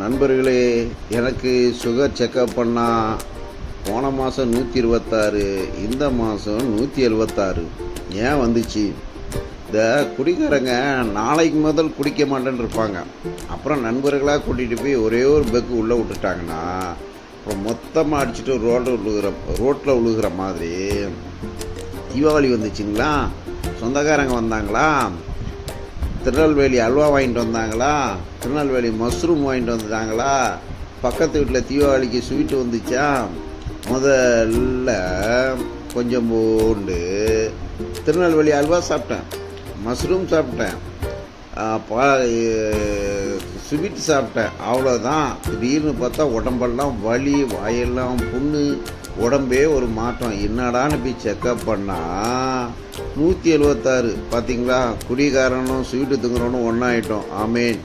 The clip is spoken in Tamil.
நண்பர்களே, எனக்கு சுகர் செக்கப் பண்ணால் போன மாதம் 126, இந்த மாதம் 176. ஏன் வந்துச்சு? இந்த குடிக்காரங்க நாளைக்கு முதல் குடிக்க மாட்டேன்னு இருப்பாங்க. அப்புறம் நண்பர்களாக கூட்டிகிட்டு போய் ஒரே ஒரு பெக்கு உள்ளே விட்டுட்டாங்கன்னா அப்புறம் மொத்தமாக அடிச்சுட்டு ரோட்டில் விழுகிற மாதிரி. தீபாவளி வந்துச்சுங்களா, சொந்தக்காரங்க வந்தாங்களா, திருநெல்வேலி அல்வா வாங்கிட்டு வந்தாங்களா, திருநெல்வேலி மஷ்ரூம் வாங்கிட்டு வந்துட்டாங்களா, பக்கத்து வீட்டில் தீபாவளிக்கு ஸ்வீட்டு வந்துச்சா, முதல்ல கொஞ்சம் போண்டு திருநெல்வேலி அல்வா சாப்பிட்டேன், மஷ்ரூம் சாப்பிட்டேன், ஸ்வீட் சாப்பிட்டேன். அவ்வளோதான். திடீர்னு பார்த்தா உடம்பெல்லாம் வலி, வாயெல்லாம் புண்ணு, உடம்பே ஒரு மாற்றம். என்னடான்னு போய் செக்கப் பண்ணால் 176. பார்த்தீங்களா? குடிகாரனும் ஸ்வீட்டு திங்குறவனும் ஒன்றாயிட்டோம். ஆமேன்.